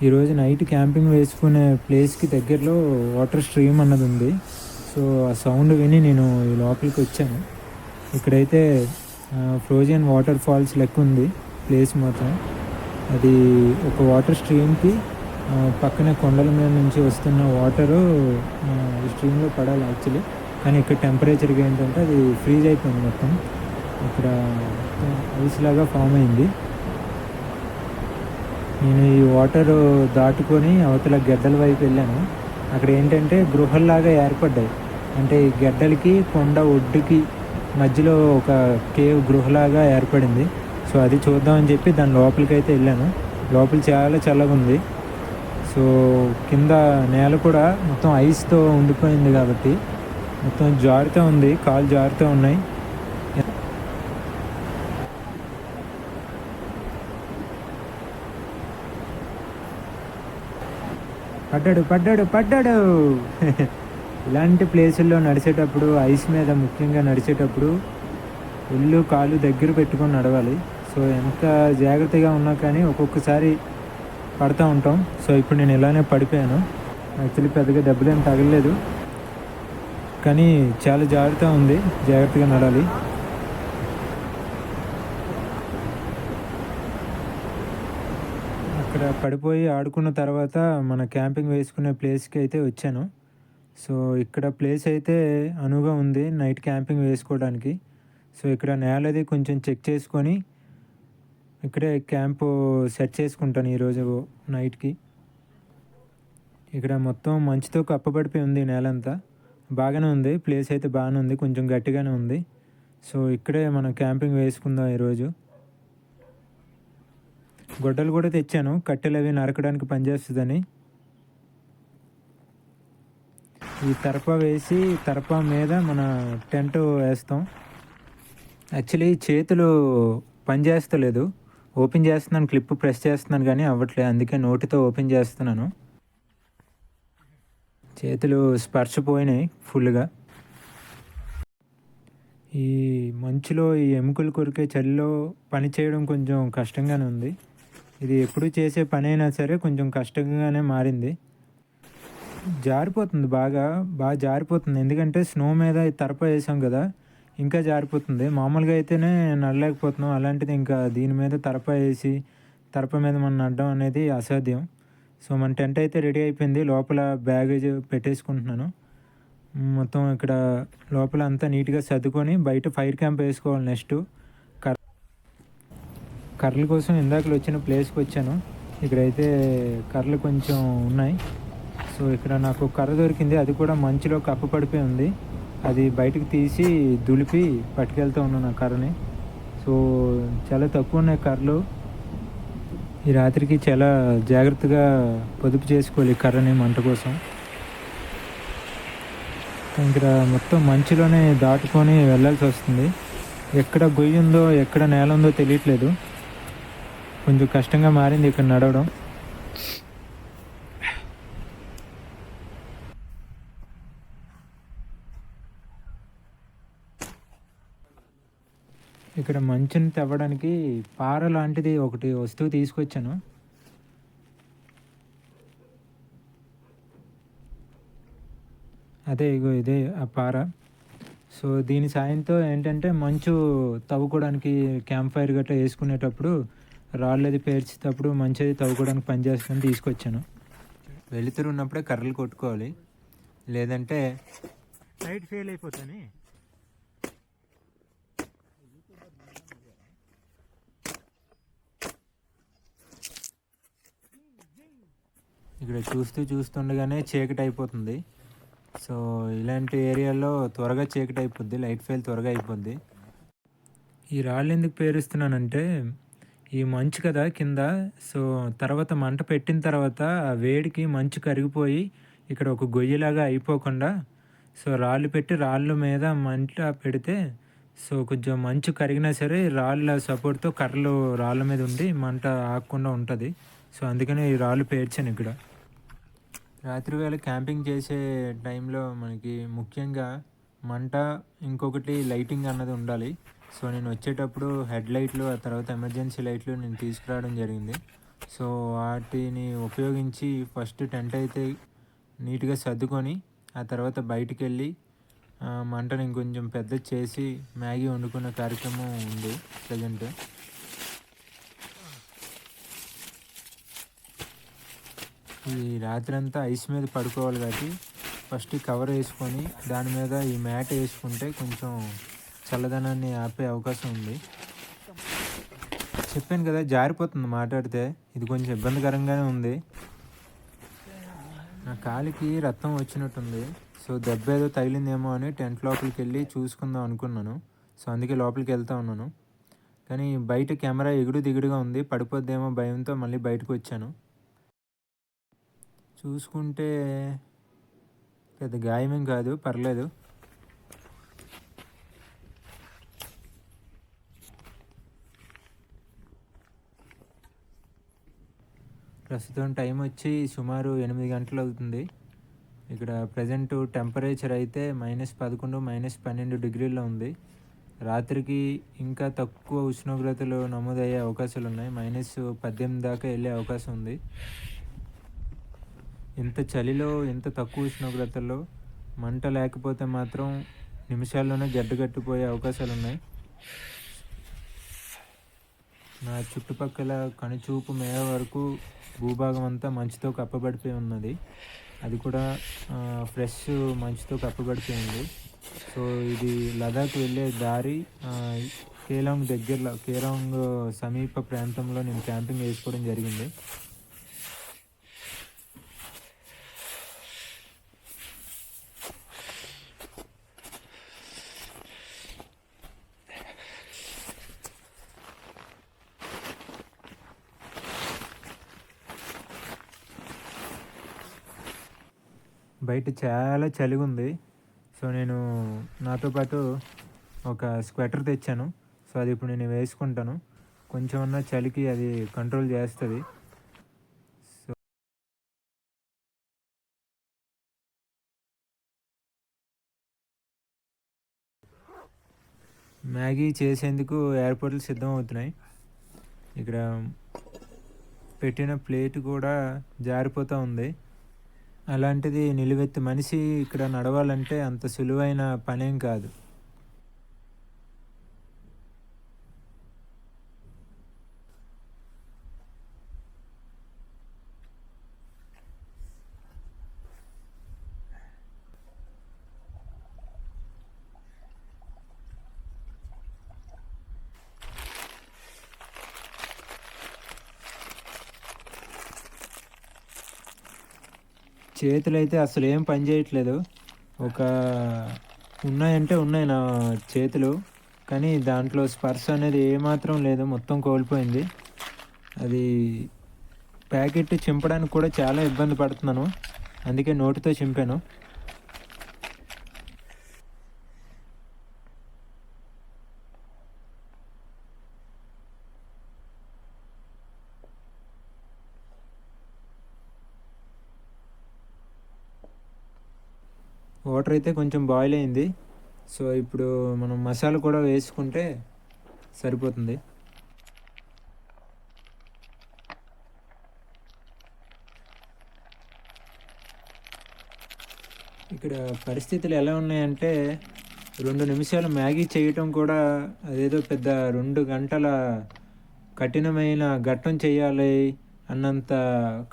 ఈరోజు night camping వేసుకునే ప్లేస్కి దగ్గరలో వాటర్ స్ట్రీమ్ అన్నది ఉంది. సో ఆ సౌండ్ విని నేను ఈ లోపలికి వచ్చాను. ఇక్కడైతే ఫ్రోజన్ వాటర్ ఫాల్స్ లెక్క ఉంది ప్లేస్ మాత్రం. అది ఒక వాటర్ స్ట్రీమ్కి పక్కనే కొండల మీద నుంచి వస్తున్న వాటరు ఈ స్ట్రీమ్లో పడాలి యాక్చువల్లీ. కానీ ఇక్కడ టెంపరేచర్గా ఏంటంటే అది ఫ్రీజ్ అయిపోయింది మొత్తం. ఇక్కడ ఐస్ లాగా ఫామ్ అయింది. నేను ఈ వాటర్ దాటుకొని అవతల గడ్డల వైపు వెళ్ళాను. అక్కడ ఏంటంటే గృహల్లాగా ఏర్పడ్డాయి. అంటే ఈ గడ్డలకి కొండ ఒడ్డుకి మధ్యలో ఒక కేవ్ గృహలాగా ఏర్పడింది. సో అది చూద్దామని చెప్పి దాని లోపలికి అయితే వెళ్ళాను. లోపల చాలా చల్లగా ఉంది. సో కింద నేల కూడా మొత్తం ఐస్తో ఉండిపోయింది కాబట్టి మొత్తం జారుతూ ఉంది, కాలు జారుతూ ఉన్నాయి. పడ్డాడు పడ్డాడు పడ్డాడు ఇలాంటి ప్లేసుల్లో నడిచేటప్పుడు, ఐస్ మీద ముఖ్యంగా నడిచేటప్పుడు ఒళ్ళు కాలు దగ్గర పెట్టుకొని నడవాలి. సో ఎంత జాగ్రత్తగా ఉన్నా కానీ ఒక్కొక్కసారి పడుతూ ఉంటాం. సో ఇప్పుడు నేను ఇలానే పడిపోయాను. యాక్చువల్లీ పెద్దగా దెబ్బలేం తగలలేదు, కానీ చాలా జాగ్రత్తగా నడాలి. అక్కడ పడిపోయి ఆడుకున్న తర్వాత మన క్యాంపింగ్ వేసుకునే ప్లేస్కి అయితే వచ్చాను. సో ఇక్కడ ప్లేస్ అయితే అనువుగా ఉంది నైట్ క్యాంపింగ్ వేసుకోవడానికి. సో ఇక్కడ నేలది కొంచెం చెక్ చేసుకొని ఇక్కడే క్యాంపు సెట్ చేసుకుంటాను ఈరోజు నైట్కి. ఇక్కడ మొత్తం మంచుతో కప్పబడిపోయి ఉంది నేలంతా. బాగానే ఉంది, ప్లేస్ అయితే బాగానే ఉంది, కొంచెం గట్టిగానే ఉంది. సో ఇక్కడే మనం క్యాంపింగ్ వేసుకుందాం ఈరోజు. గొడ్డలు కూడా తెచ్చాను, కట్టెలు అవి నరకడానికి పనిచేస్తుందని. ఈ తరపా వేసి తరపా మీద మన టెంట్ వేస్తాం. యాక్చువల్లీ చేతులు పనిచేస్తలేదు. ఓపెన్ చేస్తున్నాను, క్లిప్ ప్రెస్ చేస్తున్నాను కానీ అవ్వట్లేదు. అందుకే నోటితో ఓపెన్ చేస్తున్నాను. చేతులు స్పర్శ పోయినాయి ఫుల్గా. ఈ మంచులో ఈ ఎముకలు కొరికే చలిలో పని చేయడం కొంచెం కష్టంగానే ఉంది. ఇది ఎప్పుడు చేసే పని అయినా సరే కొంచెం కష్టంగానే మారింది. జారిపోతుంది, బాగా జారిపోతుంది. ఎందుకంటే స్నో మీద తరప వేసాం కదా, ఇంకా జారిపోతుంది. మామూలుగా అయితేనే నడలేకపోతున్నాం, అలాంటిది ఇంకా దీని మీద తరప వేసి తరప మీద మనం నడడం అనేది అసాధ్యం. సో మన టెంట్ అయితే రెడీ అయిపోయింది. లోపల బ్యాగేజ్ పెట్టేసుకుంటున్నాను. మొత్తం ఇక్కడ లోపల అంతా నీట్గా సర్దుకొని బయట ఫైర్ క్యాంప్ వేసుకోవాలి. నెక్స్ట్ కర్రల కోసం ఇందాకలు వచ్చిన ప్లేస్కి వచ్చాను. ఇక్కడైతే కర్రలు కొంచెం ఉన్నాయి. సో ఇక్కడ నాకు కర్ర దొరికింది, అది కూడా మంచులో కప్పపడిపోయి ఉంది. అది బయటకు తీసి దులిపి పట్టుకెళ్తూ ఉన్నాను ఆ కర్రని. సో చాలా తక్కువ ఉన్నాయి కర్రలు. ఈ రాత్రికి చాలా జాగ్రత్తగా పొదుపు చేసుకోవాలి కర్రని మంట కోసం. ఇక్కడ మొత్తం మంచులోనే దాటుకొని వెళ్ళాల్సి వస్తుంది. ఎక్కడ గొయ్యి ఉందో ఎక్కడ నేల ఉందో తెలియట్లేదు. కొంచెం కష్టంగా మారింది ఇక్కడ నడవడం. ఇక్కడ మంచుని తవ్వడానికి పార లాంటిది ఒకటి వస్తువు తీసుకొచ్చాను. ఇదే ఆ పార. సో దీని సాయంతో ఏంటంటే మంచు తవ్వుకోవడానికి క్యాంప్ ఫైర్ గట్రా వేసుకునేటప్పుడు రాళ్ళది పేర్చేటప్పుడు మంచిది తవ్వుకోవడానికి పనిచేస్తుందని తీసుకొచ్చాను. వెలుతురు ఉన్నప్పుడే కర్రలు కొట్టుకోవాలి, లేదంటే లైట్ ఫెయిల్ అయిపోతాని. ఇక్కడ చూస్తుండగానే చీకటి అయిపోతుంది. సో ఇలాంటి ఏరియాలో త్వరగా చీకటి అయిపోద్ది, లైట్ ఫెయిల్ త్వరగా అయిపోద్ది. ఈ రాళ్ళు ఎందుకు పేరుస్తున్నానంటే ఈ మంచు కదా కింద. సో తర్వాత మంట పెట్టిన తర్వాత ఆ వేడికి మంచు కరిగిపోయి ఇక్కడ ఒక గొయ్యిలాగా అయిపోకుండా, సో రాళ్ళు పెట్టి రాళ్ళ మీద మంట పెడితే సో కొంచెం మంచు కరిగినా సరే రాళ్ళ సపోర్ట్తో కర్రలు రాళ్ళ మీద ఉండి మంట ఆగకుండా ఉంటుంది. సో అందుకనే ఈ రాళ్ళు పేర్చాను ఇక్కడ. రాత్రి వేళ క్యాంపింగ్ చేసే టైంలో మనకి ముఖ్యంగా మంట, ఇంకొకటి లైటింగ్ అన్నది ఉండాలి. సో నేను వచ్చేటప్పుడు హెడ్ లైట్లు, ఆ తర్వాత ఎమర్జెన్సీ లైట్లు నేను తీసుకురావడం జరిగింది. సో వాటిని ఉపయోగించి ఫస్ట్ టెంట్ అయితే నీట్గా సర్దుకొని ఆ తర్వాత బయటికి వెళ్ళి మంటని ఇంకొంచెం పెద్ద చేసి మ్యాగీ వండుకునే కార్యక్రమం ఉంది ప్రజెంట్. ఈ రాత్రి అంతా ఐస్ మీద పడుకోవాలి కాబట్టి ఫస్ట్ కవర్ వేసుకొని దాని మీద ఈ మ్యాట్ వేసుకుంటే కొంచెం చల్లదనాన్ని ఆపే అవకాశం ఉంది. చెప్పాను కదా జారిపోతుంది మాట్లాడితే, ఇది కొంచెం ఇబ్బందికరంగానే ఉంది. నా కాలికి రక్తం వచ్చినట్టుంది. సో దెబ్బ ఏదో తగిలిందేమో అని టెంట్ లోపలికి వెళ్ళి చూసుకుందాం అనుకున్నాను. సో అందుకే లోపలికి వెళ్తా ఉన్నాను. కానీ బయట కెమెరా ఎగుడు దిగుడుగా ఉంది, పడిపోద్దేమో భయంతో మళ్ళీ బయటకు వచ్చాను. చూసుకుంటే పెద్ద గాయమేం కాదు, పర్లేదు. ప్రస్తుతం టైం వచ్చి సుమారు 8 గంటలు అవుతుంది. ఇక్కడ ప్రజెంట్ టెంపరేచర్ అయితే -11 -12 డిగ్రీల్లో ఉంది. రాత్రికి ఇంకా తక్కువ ఉష్ణోగ్రతలు నమోదయ్యే అవకాశాలు ఉన్నాయి. -18 దాకా వెళ్ళే అవకాశం ఉంది. ఇంత చలిలో ఇంత తక్కువ ఉష్ణోగ్రతల్లో మంట లేకపోతే మాత్రం నిమిషాల్లోనే గడ్డగట్టిపోయే అవకాశాలు ఉన్నాయి. నా చుట్టుపక్కల కనుచూపు మేర వరకు భూభాగం అంతా మంచుతో కప్పబడిపోయి ఉన్నది. అది కూడా ఫ్రెష్ మంచుతో కప్పబడిపోయి ఉంది. సో ఇది లదాఖ్ వెళ్ళే దారి. కేలాంగ్ సమీప ప్రాంతంలో నేను క్యాంపింగ్ వేసుకోవడం జరిగింది. బయట చాలా చలిగా ఉంది. సో నేను నాతో పాటు ఒక స్వెటర్ తెచ్చాను. సో అది ఇప్పుడు నేను వేసుకుంటాను. కొంచెం ఉన్న చలికి అది కంట్రోల్ చేస్తుంది. సో మ్యాగీ చేసేందుకు ఎయిర్పోర్ట్లు సిద్ధం అవుతున్నాయి. ఇక్కడ పెట్టిన ప్లేట్ కూడా జారిపోతూ ఉంది. అలాంటిది నిలువెత్తు మనిషి ఇక్కడ నడవాలంటే అంత సులువైన పనేం కాదు. చేతులు అయితే అసలు ఏం పని చేయట్లేదు. ఉన్నాయంటే ఉన్నాయి నా చేతులు, కానీ దాంట్లో స్పర్శ అనేది ఏమాత్రం లేదు, మొత్తం కోల్పోయింది. అది ప్యాకెట్ చింపడానికి కూడా చాలా ఇబ్బంది పడుతున్నాను, అందుకే నోటితో చింపాను. వాటర్ అయితే కొంచెం బాయిల్ అయింది. సో ఇప్పుడు మనం మసాలా కూడా వేసుకుంటే సరిపోతుంది. ఇక్కడ పరిస్థితులు ఎలా ఉన్నాయంటే 2 నిమిషాలు మ్యాగీ చేయటం కూడా అదేదో పెద్ద 2 గంటల కఠినమైన ఘట్టం చేయాలి అన్నంత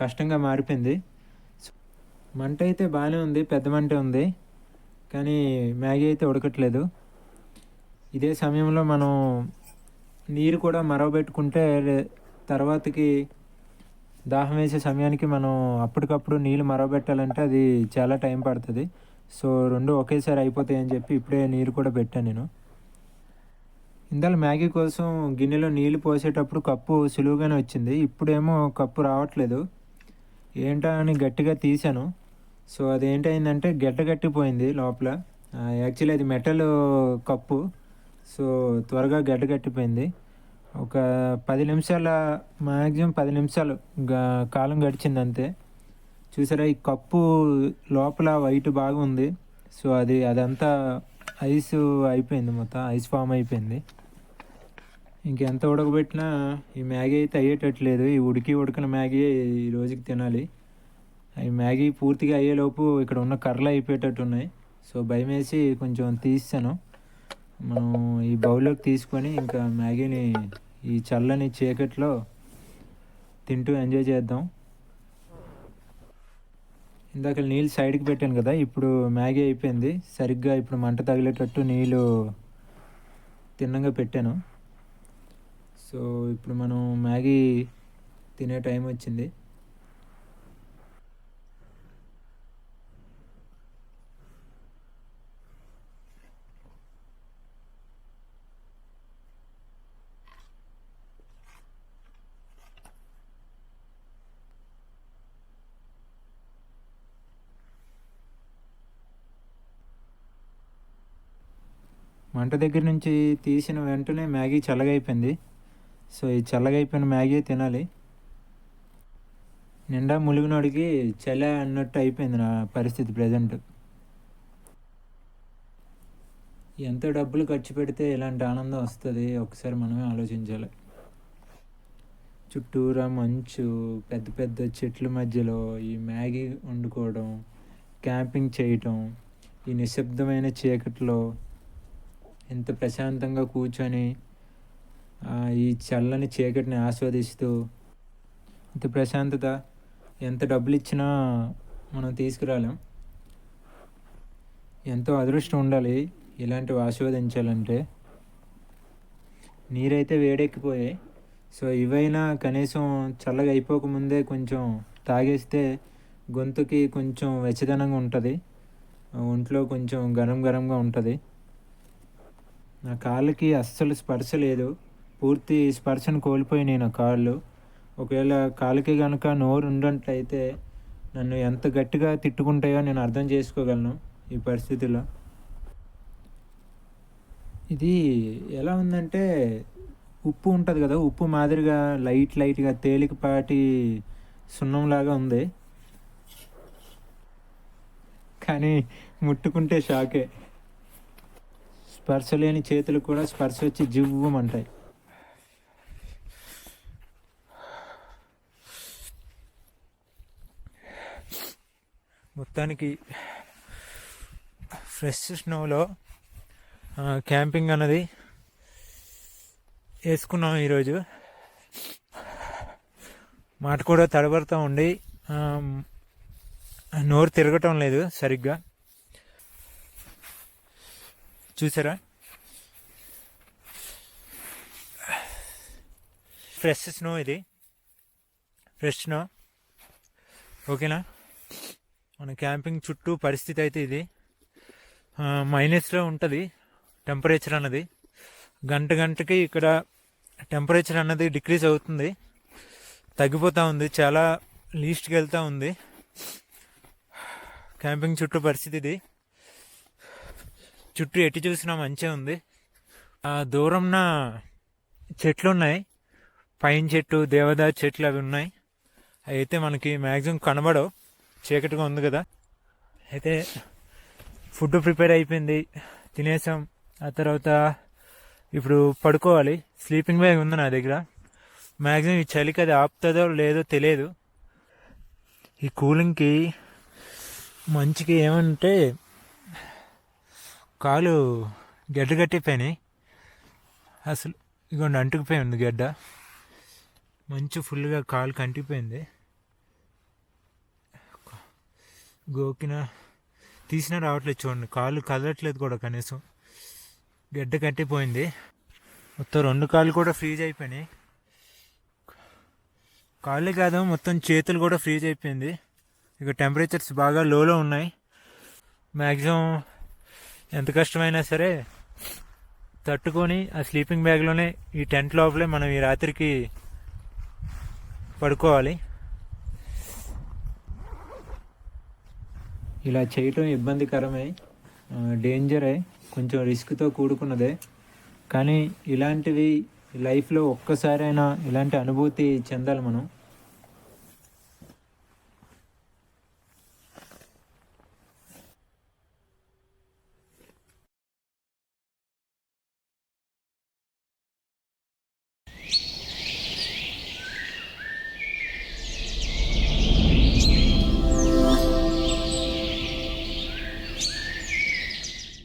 కష్టంగా మారిపోయింది. మంట అయితే బాగానే ఉంది, పెద్ద మంట ఉంది, కానీ మ్యాగీ అయితే ఉడకట్లేదు. ఇదే సమయంలో మనం నీరు కూడా మరగబెట్టుకుంటే తర్వాతకి దాహం వేసే సమయానికి మనం అప్పటికప్పుడు నీళ్ళు మరగబెట్టాలంటే అది చాలా టైం పడుతుంది. సో 2 ఒకేసారి అయిపోతాయని చెప్పి ఇప్పుడే నీరు కూడా పెట్టాను నేను. ఇందాక మ్యాగీ కోసం గిన్నెలో నీళ్ళు పోసేటప్పుడు కప్పు సులువుగానే వచ్చింది, ఇప్పుడేమో కప్పు రావట్లేదు. ఏంటా అని గట్టిగా తీసాను. సో అదేంటైందంటే గడ్డగట్టిపోయింది లోపల. యాక్చువల్లీ అది మెటల్ కప్పు. సో త్వరగా గడ్డగట్టిపోయింది. ఒక 10 నిమిషాల, మ్యాక్సిమం 10 నిమిషాలు కాలం గడిచింది అంతే. చూసారా, ఈ కప్పు లోపల వైట్ బాగా ఉంది. సో అదంతా ఐస్ అయిపోయింది, మొత్తం ఐస్ ఫామ్ అయిపోయింది. ఇంకెంత ఉడకబెట్టినా ఈ మ్యాగీ అయితే అయ్యేటట్లేదు. ఈ ఉడికిన మ్యాగీ ఈ రోజుకి తినాలి. ఈ మ్యాగీ పూర్తిగా అయ్యేలోపు ఇక్కడ ఉన్న కర్రలు అయిపోయేటట్టు ఉన్నాయి. సో భయమేసి కొంచెం తీసాను. మనం ఈ బౌల్లోకి తీసుకొని ఇంకా మ్యాగీని ఈ చల్లని చీకట్లో తింటూ ఎంజాయ్ చేద్దాం. ఇందాక నీళ్ళు సైడ్కి పెట్టాను కదా, ఇప్పుడు మ్యాగీ అయిపోయింది. సరిగ్గా ఇప్పుడు మంట తగిలేటట్టు నీళ్ళు తిన్నంగా పెట్టాను. సో ఇప్పుడు మనం మ్యాగీ తినే టైం వచ్చింది. మంట దగ్గర నుంచి తీసిన వెంటనే మ్యాగీ చల్లగా అయిపోయింది. సో ఈ చల్లగా అయిపోయిన మ్యాగీ తినాలి. నిండా ములిగినోడికి చలి అన్నట్టు అయిపోయింది నా పరిస్థితి ప్రజెంట్. ఎంత డబ్బులు ఖర్చు పెడితే ఇలాంటి ఆనందం వస్తుంది ఒకసారి మనమే ఆలోచించాలి. చుట్టూరా మంచు, పెద్ద పెద్ద చెట్ల మధ్యలో ఈ మ్యాగీ వండుకోవడం, క్యాంపింగ్ చేయటం, ఈ నిశ్శబ్దమైన చీకట్లో ఎంత ప్రశాంతంగా కూర్చొని ఈ చల్లని చీకటిని ఆస్వాదిస్తూ, ఇంత ప్రశాంతత ఎంత డబ్బులు ఇచ్చినా మనం తీసుకురాలేం. ఎంతో అదృష్టం ఉండాలి ఇలాంటివి ఆస్వాదించాలంటే. నీరైతే వేడెక్కిపోయాయి. సో ఇవైనా కనీసం చల్లగా అయిపోకముందే కొంచెం తాగేస్తే గొంతుకి కొంచెం వెచ్చదనంగా ఉంటుంది, ఒంట్లో కొంచెం గరంగా ఉంటుంది. నా కాళ్ళకి అస్సలు స్పర్శ లేదు. పూర్తి స్పర్శను కోల్పోయినాయి నా కాళ్ళు. ఒకవేళ కాళ్ళకి కనుక నోరు ఉన్నట్లయితే నన్ను ఎంత గట్టిగా తిట్టుకుంటాయో నేను అర్థం చేసుకోగలను ఈ పరిస్థితిలో. ఇది ఎలా ఉందంటే ఉప్పు ఉంటుంది కదా, ఉప్పు మాదిరిగా లైట్గా తేలికపాటి సున్నంలాగా ఉంది. కానీ ముట్టుకుంటే షాకే. స్పర్శ లేని చేతులు కూడా స్పర్శ వచ్చి జివ్వమంటాయి. మొత్తానికి ఫ్రెష్ స్నోలో క్యాంపింగ్ అన్నది వేసుకున్నాం ఈరోజు. మాట కూడా తడబడుతూ ఉండి నోరు తిరగటం లేదు సరిగ్గా. చూసారా, ఫ్రెష్ స్నో, ఇది ఫ్రెష్ స్నో. ఓకేనా, మన క్యాంపింగ్ చుట్టూ పరిస్థితి అయితే ఇది. మైనస్లో ఉంటుంది టెంపరేచర్ అన్నది. గంటకి ఇక్కడ టెంపరేచర్ అన్నది డిక్రీజ్ అవుతుంది, తగ్గిపోతూ ఉంది, చాలా లీస్ట్కి వెళ్తూ ఉంది. క్యాంపింగ్ చుట్టూ పరిస్థితి ఇది. చుట్టూ ఎటు చూసినా మంచిగా ఉంది. దూరంన చెట్లు ఉన్నాయి, పైన చెట్టు, దేవదారు చెట్లు అవి ఉన్నాయి. అవి అయితే మనకి మ్యాక్సిమం కనబడవు, చీకటిగా ఉంది కదా. అయితే ఫుడ్ ప్రిపేర్ అయిపోయింది, తినేసాం. ఆ తర్వాత ఇప్పుడు పడుకోవాలి. స్లీపింగ్ బ్యాగ్ ఉంది నా దగ్గర. మ్యాక్సిమం ఈ చలికి అది ఆపుతుందో లేదో తెలియదు. ఈ కూలింగ్కి మంచికి ఏమంటే కాలు గడ్డ కట్టిపోయినాయి అసలు. ఇగోండి అంటుకుపోయి ఉంది గడ్డ, మంచు ఫుల్గా కాలు కంటిపోయింది. గోకిన తీసినా రావట్లేదు, చూడండి కాళ్ళు కదలట్లేదు కూడా, కనీసం గడ్డ కట్టిపోయింది. మొత్తం 2 కాళ్ళు కూడా ఫ్రీజ్ అయిపోయినాయి. కాళ్ళే కాదు, మొత్తం చేతులు కూడా ఫ్రీజ్ అయిపోయింది. ఇక టెంపరేచర్స్ బాగా లోలో ఉన్నాయి. మ్యాక్సిమం ఎంత కష్టమైనా సరే తట్టుకొని ఆ స్లీపింగ్ బ్యాగ్లోనే, ఈ టెంట్ లోపలే మనం ఈ రాత్రికి పడుకోవాలి. ఇలా చేయటం ఇబ్బందికరమే, డేంజరే, కొంచెం రిస్క్తో కూడుకున్నదే. కానీ ఇలాంటివి లైఫ్లో ఒక్కసారైనా ఇలాంటి అనుభూతి చెందాలి మనం.